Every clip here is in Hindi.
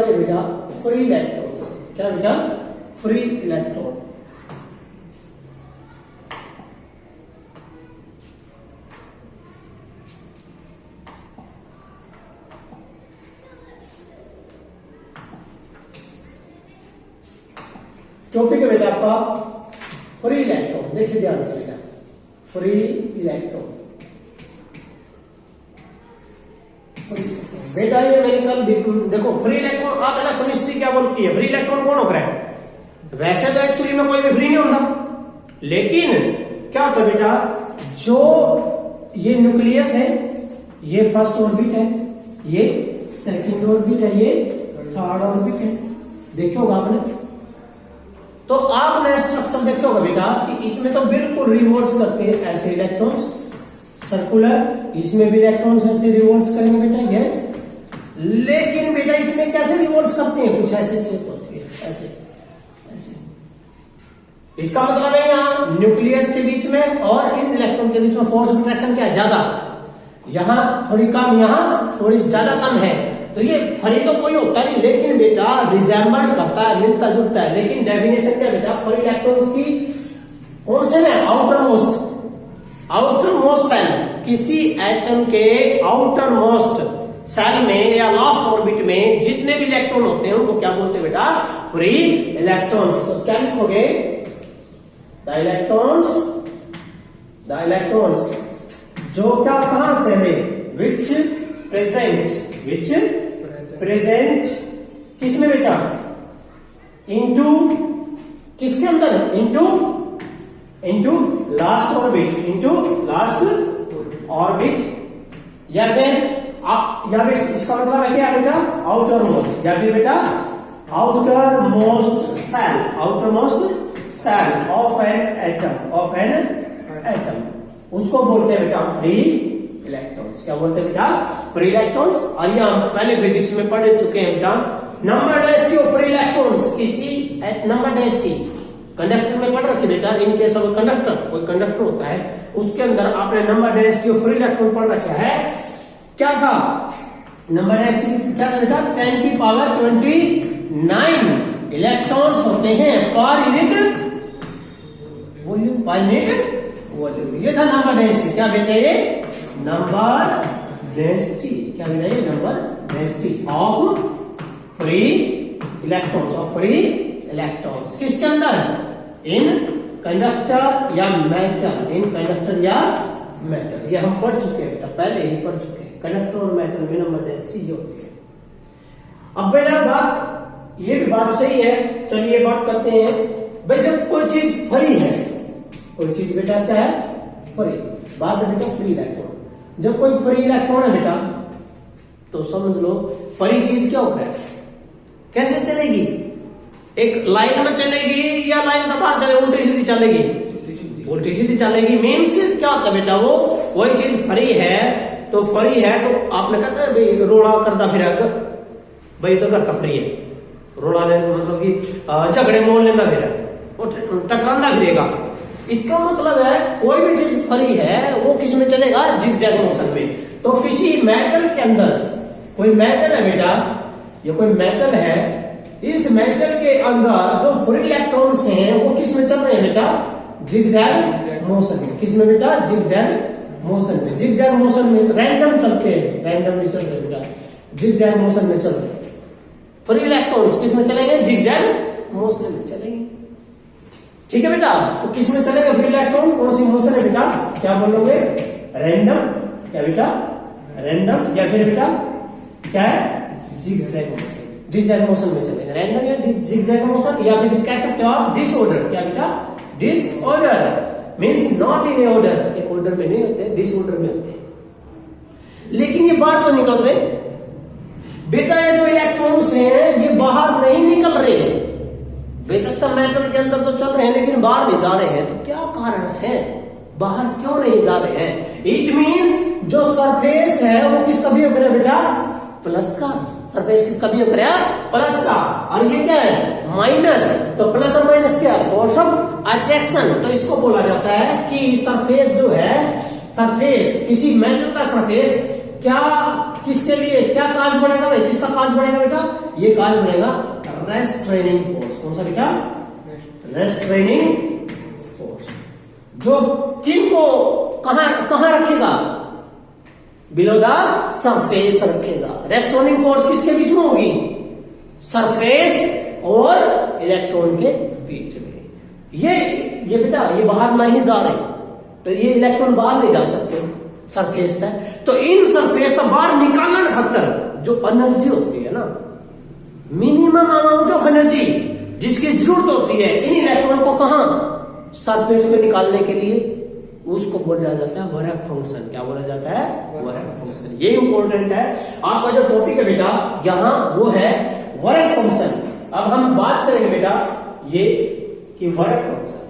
हमारे बेटा फ्री इलेक्ट्रॉन्स। क्या बेटा? Free electron. टॉपिक है बेटा आपका फ्री इलेक्ट्रॉन। देखिए ध्यान से बेटा, फ्री इलेक्ट्रॉन। बेटा ये मैंने कल देखो फ्री इलेक्ट्रॉन, आप बेटा केमिस्ट्री क्या बोलती है, फ्री इलेक्ट्रॉन कौन होता है? वैसे तो एक्चुअली में कोई भी फ्री नहीं होता, लेकिन क्या होता है बेटा, जो ये न्यूक्लियस है, ये फर्स्ट ऑर्बिट है, ये सेकंड ऑर्बिट है, ये थर्ड ऑर्बिट है। देखे होगा आपने, तो आपने स्ट्रक्चर देखे होगा बेटा कि इसमें तो बिल्कुल रिवॉल्व करते हैं ऐसे इलेक्ट्रॉन्स, सर्कुलर। इसमें भी इलेक्ट्रॉन्स ऐसे रिवॉल्व करेंगे बेटा, यस। लेकिन बेटा इसमें कैसे रिवॉल्व करते हैं? कुछ ऐसे शेप होती है, ऐसे ऐसे। इसका मतलब है यहाँ न्यूक्लियस के बीच में और इन इलेक्ट्रॉन के बीच में फोर्स ऑफ अट्रैक्शन क्या है? ज्यादा। यहां थोड़ी कम, यहां थोड़ी ज्यादा कम है। तो ये फ्री तो कोई होता नहीं, लेकिन बेटा रिजेंबल करता है, मिलता जुलता है। लेकिन डेफिनेशन क्या बेटा फ्री इलेक्ट्रॉन्स की? कौन से में? आउटर मोस्ट सेल, किसी एटम के आउटर मोस्ट सेल में या लास्ट ऑर्बिट में जितने भी इलेक्ट्रॉन होते हैं उनको क्या बोलते हैं बेटा? Free electrons. तो क्या लिखोगे? द इलेक्ट्रॉन्स जो क्या कहां होते हैं? विच प्रेजेंट किसमें बेटा? इनटू किसके अंदर? इनटू लास्ट ऑर्बिट, या फिर इसका मतलब है क्या बेटा? आउटर मोस्ट, या फिर बेटा outermost shell of an atom, उसको बोलते हैं बेटा फ्री इलेक्ट्रॉन्स। क्या बोलते हैं बेटा? Free electrons. और ये हम पहले फिजिक्स में पढ़ चुके हैं बेटा। Number density of free electrons, किसी नंबर डेंसिटी कंडक्टर में पढ़ रखी बेटा। इन केस ऑफ कंडक्टर, कोई कंडक्टर होता है उसके अंदर आपने number density of free electron पढ़ रखा है। क्या था नंबर डेंसिटी? क्या था बेटा? 10⁻29 इलेक्ट्रॉन्स होते हैं per unit volume, per unit volume. ये था नंबर डेंसिटी। क्या बेटा? ये नंबर डेंसिटी। क्या बेटा? ये number density of free electrons. किसके अंदर? इन कंडक्टर या मेटल, ये हम पढ़ चुके हैं बेटा, पहले ही पढ़ चुके हैं। कंडक्टर और मेटल में नंबर डेंसिटी ये होती है। अब बेटा बात, ये भी बात सही है। चलिए बात करते हैं भाई, जब कोई चीज फ्री है, कोई चीज बेटा क्या है? फ्री। बात है बेटा फ्री इलेक्ट्रॉन। जब कोई फ्री इलेक्ट्रॉन है बेटा, तो समझ लो फ्री चीज क्या होता है? कैसे चलेगी? एक लाइन में चलेगी या लाइन का बाहर चलेगी? उल्टी सीधी चलेगी, उल्टी सीधी चलेगी। मीन्स क्या होता है बेटा? वो वही चीज फ्री है, तो फ्री है तो आपने कहता है भाई रोड़ा करता फिर भाई तो करता फ्री है, रोड़ा ले मतलब कि झगड़े मोल लेना फिर टकरांदा फिरेगा। इसका मतलब है कोई भी चीज फ्री है वो किस में चलेगा? जिगजैग मोशन में। तो किसी मेटल के अंदर, कोई मेटल है बेटा, ये कोई मेटल है, इस मेटल के अंदर जो फ्री इलेक्ट्रॉन्स हैं वो किस में चल रहे हैं बेटा? जिगजैग मोशन में। किस में बेटा? जिगजैग मोशन में। जिगजैग मोशन में रैंडम चलते हैं, रैंडमली चल रहे बेटा, जिगजैग मोशन में चल रहे। फ्री इलेक्ट्रॉन्स किस में चलेंगे? जिगजैग मोशन में चलेंगे। ठीक है बेटा, तो किस में चलेगा फ्री इलेक्ट्रॉन? कौन सी मोशन है बेटा? क्या बोलोगे? रैंडम। क्या बेटा? रैंडम, या फिर बेटा क्या है? Zigzag motion. जिगजैग मोशन में चलेगा, रैंडम या जिगजैग मोशन, या फिर कह सकते हो आप डिसऑर्डर। क्या बेटा? Disorder means not in order, एक ऑर्डर में नहीं होते, डिसऑर्डर में होते हैं। लेकिन ये बाहर तो निकल रहे बेटा, ये जो इलेक्ट्रॉन्स हैं ये बाहर नहीं निकल रहे हैं। बेशक मेटल के अंदर तो चल रहे हैं लेकिन बाहर नहीं जा रहे हैं। तो क्या कारण है? बाहर क्यों नहीं जा रहे हैं? इट मीन जो सरफेस है वो किसका बिहेव करे बेटा? प्लस का। सरफेस किसका बिहेव करे? प्लस का। और ये क्या है? माइनस। तो प्लस और माइनस क्या? Force of attraction. तो इसको बोला जाता है कि सरफेस जो है, सरफेस किसी मेटल का सरफेस क्या किसके लिए क्या काज बनेगा भाई, किसका काज बनेगा बेटा, ये काज बनेगा रेस्ट्रेनिंग फोर्स। कौन सा बेटा, रेस्ट्रेनिंग फोर्स। जो किन को कहां रखेगा, बिलो द सरफेस रखेगा। रेस्ट्रेनिंग फोर्स किसके बीच में होगी, सरफेस और इलेक्ट्रॉन के बीच में। ये बेटा ये बाहर नहीं जा रहे, तो ये इलेक्ट्रॉन बाहर नहीं जा सकते सरफेस तक, तो इन सरफेस से बाहर निकालने खातर जो एनर्जी होती है ना, मिनिमम अमाउंट ऑफ एनर्जी जिसकी जरूरत होती है इन इलेक्ट्रॉन को कहां, सरफेस में निकालने के लिए, उसको बोला जाता है वर्क फंक्शन। क्या बोला जाता है, वर्क फंक्शन। ये इंपॉर्टेंट है। आपका जो टॉपिक है बेटा यहां वो है वर्क फंक्शन। अब हम बात करेंगे बेटा ये कि वर्क फंक्शन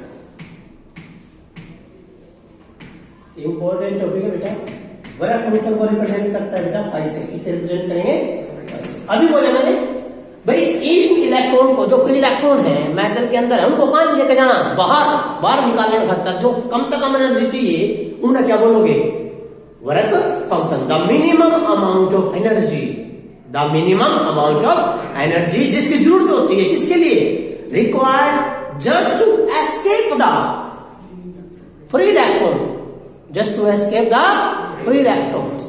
इंपॉर्टेंट टॉपिक है बेटा। वर्क फंक्शन को रिप्रेजेंट करता है बेटा फाइव से। किससे रिप्रेजेंट करेंगे, अभी बोले मैंने भाई इन इलेक्ट्रॉन को, जो फ्री इलेक्ट्रॉन है मेटल के अंदर है, उनको कहां लेके जाना, बाहर निकालने खातर जो कम से कम एनर्जी चाहिए उन्हें क्या बोलोगे, work function. The minimum amount of energy, the minimum amount of energy जिसकी जरूरत होती है किसके लिए, required just to escape the free electron, just to escape the free electrons.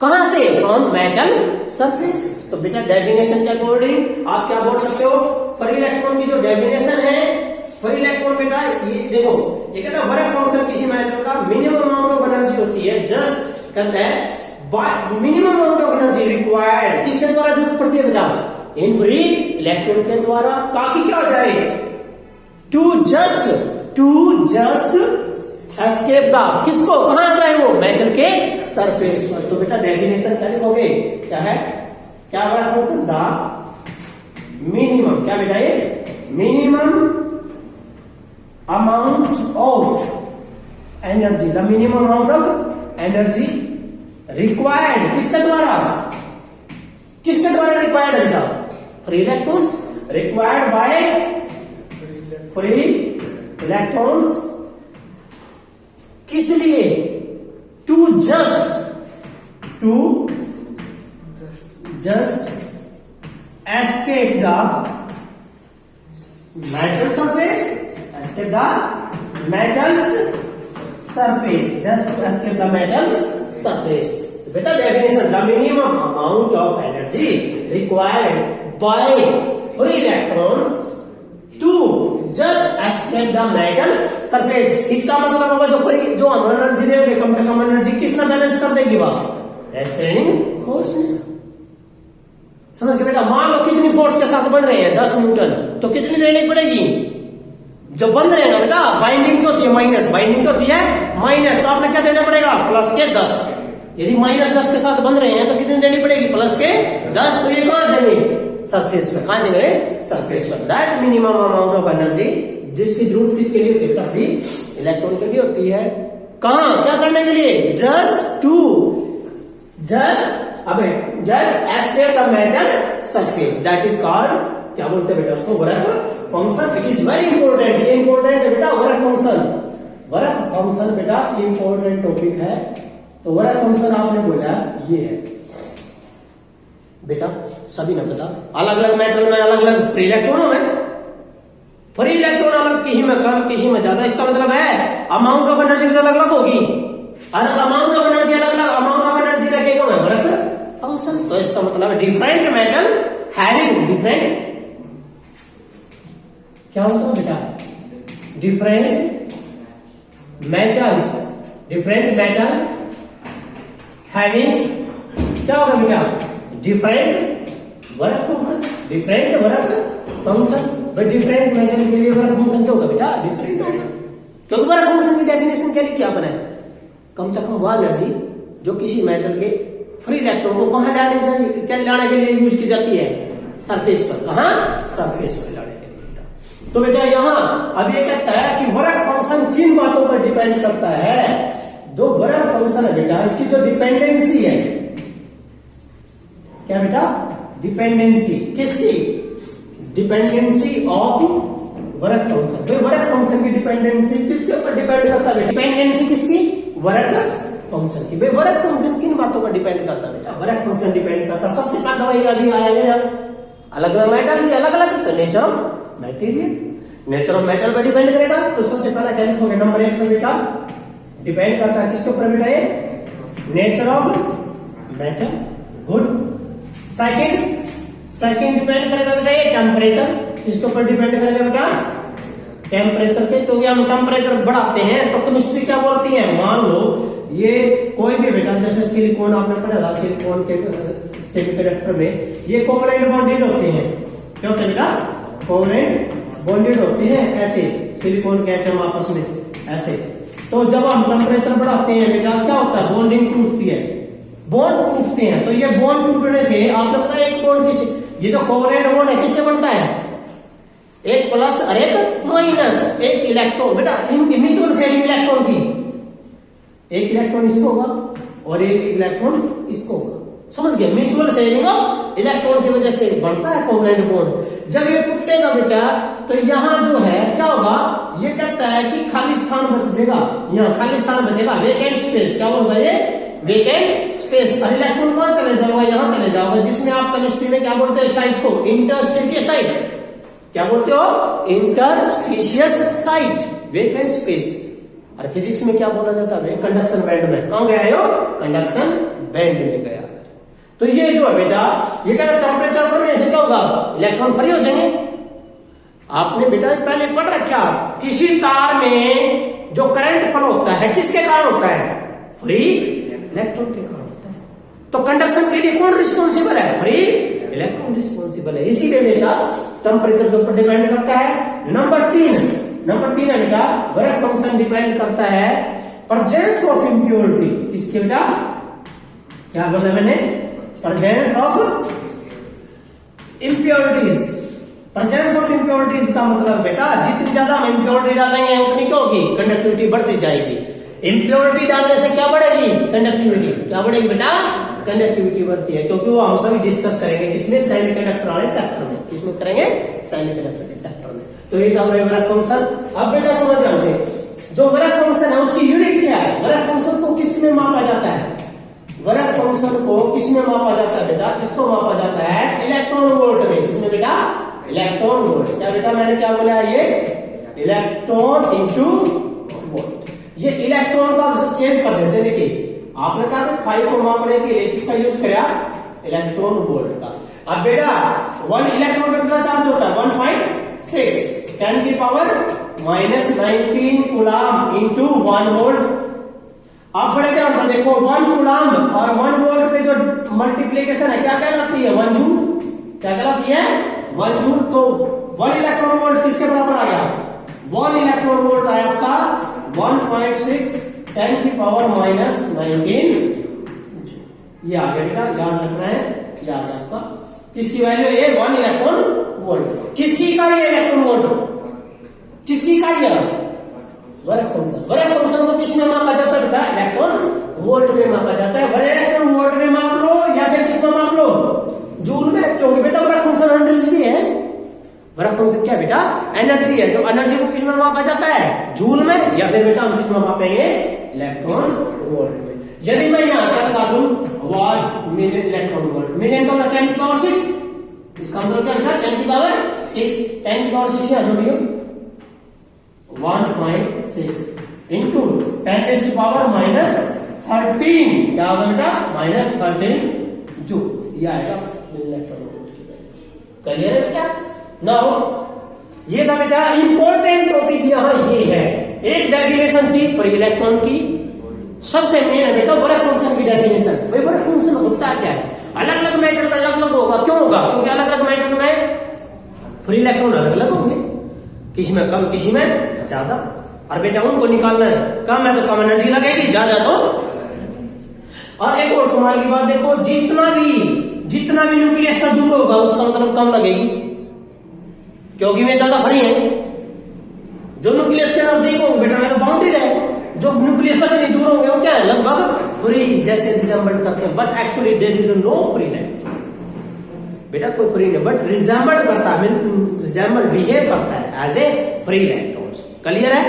कहां से, फ्रॉम मेटल सरफेस। तो बेटा डेफिनेशन के अकॉर्डिंग आप क्या बोल सकते हो, फ्री इलेक्ट्रॉन की जो डेफिनेशन है, फ्री इलेक्ट्रॉन बेटा ये देखो, ये कहता है वर्क फंक्शन किसी मेटल का मिनिमम अमाउंट ऑफ एनर्जी होती है, जस्ट कहता है minimum amount of energy required, किसके द्वारा जरूरत पड़ती है बेटा, इन फ्री इलेक्ट्रॉन के द्वारा, ताकि क्या हो जाए, टू जस्ट एस्केप द, किसको, कहां जाए वो, मेटल के सरफेस पर। तो बेटा डेफिनेशन क्या लिखोगे, क्या है, क्या वर्क फंक्शन, द मिनिमम, क्या बेटा ये, minimum amount of energy, the minimum amount of energy required, किसके द्वारा रिक्वायर्ड है बेटा, free electrons, required by free electrons, किस लिए, to just escape the metal surface, escape the metal's surface, just to escape the metal's surface. बेटा definition, the minimum amount of energy required by free electrons to just escape the metal surface. इसका मतलब होगा जो हम एनर्जी देंगे कम से कम एनर्जी किसने बैलेंस कर देगी, वह रेस्ट्रेनिंग फोर्स। समझ के बेटा, मान लो कितनी फोर्स के साथ बन रहे हैं, 10 न्यूटन, तो कितनी देनी पड़ेगी, जो बन रहे हैं ना बेटा, बाइंडिंग क्या होती है, माइनस, बाइंडिंग क्या होती है माइनस, तो आपने क्या देना पड़ेगा, प्लस के 10। यदि -10 के साथ बन रहे हैं तो कितनी देनी पड़ेगी, प्लस के 10। तो ये कहां जाएंगे, सरफेस पे, कहां जाएंगे, सरफेस पर। That minimum amount of energy जिसकी जरूरत किसके लिए होती है, फ्री इलेक्ट्रॉन के लिए होती है, कहां, क्या करने के लिए, just escape the metal surface, that is called, क्या बोलते हैं बेटा उसको, work function. It is very important, ये इंपॉर्टेंट है बेटा, वर्क फंक्शन बेटा इंपॉर्टेंट टॉपिक है। तो वर्क फंक्शन आपने बोला ये है बेटा, सभी ने पता, अलग अलग मेटल में अलग अलग फ्री इलेक्ट्रॉनों में, फ्री इलेक्ट्रॉन अलग, किसी में कम किसी में ज्यादा, इसका मतलब है अमाउंट ऑफ एनर्जी अलग अलग होगी, और अमाउंट ऑफ एनर्जी अलग अलग, अमाउंट ऑफ एनर्जी रखेगा वर्क फंक्शन। तो इसका मतलब डिफरेंट मेटल हैविंग डिफरेंट, क्या होता है बेटा, डिफरेंट मेटल हैविंग, क्या होगा बेटा, different work function, different work function. But different metal के लिए वर्क फंक्शन क्या होगा बेटा, डिफरेंट होगा। क्योंकि वर्क फंक्शन की डेफिनेशन के लिए क्या बना है, कम से कम वह एनर्जी जो किसी मेटल के फ्री इलेक्ट्रॉन को कहां लाने के लिए यूज की जाती है, सरफेस पर, कहां, सरफेस पर लाने के लिए। तो बेटा यहां अब ये कहता है कि वर्क फंक्शन किन बातों पर डिपेंड करता है, जो वर्क फंक्शन है बेटा, इसकी जो डिपेंडेंसी है, क्या बेटा, डिपेंडेंसी किसकी, डिपेंडेंसी ऑफ वर्क फंक्शन। तो वर्क फंक्शन की डिपेंडेंसी किसके ऊपर डिपेंड करता है, डिपेंडेंसी किसकी, वर्क फंक्शन की। भाई वर्क फंक्शन किन बातों पर डिपेंड करता है बेटा? वर्क फंक्शन डिपेंड करता है सबसे पहले वही अभी आया अलग अलग मेटल, ये अलग अलग तो nature of material, nature of metal पर डिपेंड करेगा। तो सबसे पहला क्या लिखोगे नंबर 1 पे बेटा? डिपेंड करता है किसके ऊपर बेटा? ये nature of metal, good. Second depend करेगा बेटा ये टेम्परेचर, किसके ऊपर डिपेंड करेगा बेटा? टेम्परेचर के। क्योंकि हम टेम्परेचर बढ़ाते हैं तो केमिस्ट्री क्या बोलती है? मान लो ये कोई भी बेटा, जैसे सिलिकॉन आपने पढ़ा था, सिलिकॉन के सेमीकंडक्टर में ये कोवलेंट बॉन्डेड होते हैं। क्या होते हैं बेटा? कोवलेंट बॉन्डेड होते हैं, ऐसे सिलिकॉन के एटम आपस में ऐसे। तो जब हम टेम्परेचर बढ़ाते हैं बेटा क्या होता है? बॉन्डिंग टूटती है, बॉन्ड टूटते हैं। तो ये बॉन्ड टूटने से आपने पता है एक बॉन्ड किस, ये जो कोवलेंट बॉन्ड है किससे बनता है? एक प्लस और एक माइनस, एक इलेक्ट्रॉन बेटा, इनकी म्यूचुअल शेयरिंग इलेक्ट्रॉन की, एक इलेक्ट्रॉन इसको होगा और एक इलेक्ट्रॉन इसको होगा। समझ गए? म्यूचुअल शेयरिंग ऑफ इलेक्ट्रॉन की वजह से बनता है कोवलेंट बॉन्ड। जब ये टूटेगा बेटा तो यहां जो है क्या होगा? ये कहता है कि खाली स्थान बच जाएगा, यहाँ खाली स्थान बचेगा, वेकेंट स्पेस। क्या होगा ये? Vacant space. और इलेक्ट्रॉन कहां चले जाओगे? यहां चले जाओगे, जिसमें आप केमिस्ट्री में क्या बोलते हैं? साइट को इंटरस्टिशियस साइट। क्या बोलते हो? इंटरस्टिशियस साइट, वेकेंट स्पेस। और फिजिक्स में क्या बोला जाता है? कंडक्शन बैंड में। कहां गया यो? कंडक्शन बैंड में गया। तो ये जो है बेटा, ये क्या टेम्परेचर बढ़ने से क्या होगा? इलेक्ट्रॉन फ्री हो जाएंगे। आपने बेटा पहले पढ़ रखा, किसी तार में जो करंट फ्लो होता है किसके कारण होता है? फ्री इलेक्ट्रॉन के कारण होता है। तो कंडक्शन के लिए कौन रिस्पॉन्सिबल है? फ्री इलेक्ट्रॉन रिस्पॉन्सिबल है। इसीलिए बेटा टेम्परेचर के ऊपर डिपेंड करता है। नंबर 3 है बेटा, वर्क फंक्शन डिपेंड करता है प्रेजेंस ऑफ इम्प्योरिटी। किसके बेटा? क्या बोला मैंने? Presence of impurities. Presence of impurities का मतलब बेटा जितनी ज्यादा हम इम्प्योरिटी डालेंगे उतनी क्या होगी? कंडक्टिविटी बढ़ती जाएगी। इम्प्योरिटी डालने से क्या बढ़ेगी? कंडक्टिविटी। क्या बढ़ेगी बेटा? कंडक्टिविटी बढ़ती है। क्योंकि वो हम सभी डिस्कस करेंगे किसमें? सेमीकंडक्टर वाले चैप्टर में। किसमें करेंगे? सेमीकंडक्टर के चैप्टर में। तो ये था वर्क फंक्शन। अब बेटा समझ हमसे, जो वर्क फंक्शन है उसकी यूनिट क्या है? वर्क फंक्शन को किसमें मापा जाता है? वर्क फंक्शन को किसमें मापा जाता है बेटा? इसको मापा जाता है इलेक्ट्रॉन वोल्ट में। किसमें बेटा? Electron volt. क्या बेटा मैंने क्या बोला? ये इलेक्ट्रॉन इंटू वोल्ट। ये इलेक्ट्रॉन का चेंज कर देते हैं। देखिए आपने कहा था 5 को मापने के लिए किसका यूज किया? इलेक्ट्रॉन वोल्ट का। अब बेटा 1 इलेक्ट्रॉन का कितना चार्ज होता है? 1.6 10 की पावर -19 कूलम इंटू 1 वोल्ट। अब फर्क क्या होता है? देखो 1 कूलम और 1 वोल्ट पे जो मल्टीप्लीकेशन है क्या कहलाती है? 1 जूल। क्या कहलाती है? 1 जूल। तो 1 इलेक्ट्रॉन वोल्ट किसके बराबर आ गया? 1 इलेक्ट्रॉन वोल्ट आया आपका 1.6 10 की पावर -19। ये आ गया बेटा, याद रखना है। ये आ गया आपका, किसकी वैल्यू है? 1 इलेक्ट्रॉन वोल्ट। किसकी इकाई है इलेक्ट्रॉन वोल्ट? किसकी इकाई है? Work function. वर्क फंक्शन को किसमें मापा जाता है बेटा? इलेक्ट्रॉन वोल्ट में मापा जाता है। वर्क इलेक्ट्रॉन वोल्ट में माप लो या फिर किसमें माप लो? जूल में। क्योंकि बेटा वर्क फंक्शन एनर्जी है। वर्क फंक्शन क्या बेटा? एनर्जी है। जो एनर्जी को किसमें मापा जाता है? जूल में। या फिर बेटा हम किसमें मापेंगे? इलेक्ट्रॉन वोल्ट में। यदि मैं यहां क्या लगा दूं? वाट मिलियन इलेक्ट्रॉन वोल्ट। मिलियन का 10 की पावर 6। इसका मतलब क्या बेटा? 10 की पावर 6। 10 की पावर 6 है जोड़ियो 1.6 इंटू 10 की पावर -13। क्या होगा बेटा? -13 जूल। ये आएगा इलेक्ट्रॉन वोल्ट की वैल्यू। क्लियर है बेटा? नाउ ये था बेटा इंपॉर्टेंट टॉपिक यहां ये है। एक डेफिनेशन थी पर इलेक्ट्रॉन की। सबसे मेन है बेटा वर्क फंक्शन की डेफिनेशन। भाई वर्क फंक्शन होता क्या है? अलग अलग मैटर में अलग अलग होगा। क्यों होगा? क्योंकि अलग अलग मैटर में फ्री इलेक्ट्रॉन अलग अलग होंगे, किसी में कम किसी में ज्यादा। और बेटा उनको निकालना है, कम है तो कम एनर्जी लगेगी, ज्यादा तो। और एक और कमाल की बात देखो, जितना भी न्यूक्लियस का दूर होगा उसका मतलब कम लगेगी, क्योंकि वे ज्यादा फ्री है। जो न्यूक्लियस के नजदीक होंगे बेटा तो बाउंडेड है, जो न्यूक्लियस तक नहीं दूर होंगे वो क्या है? लगभग फ्री, जैसे रिजेंबल करते हैं। But actually there is no free electron. बेटा कोई फ्री नहीं, बट रिजेंबल करता है, रिजेंबल बिहेव करता है as a free electron. Clear है?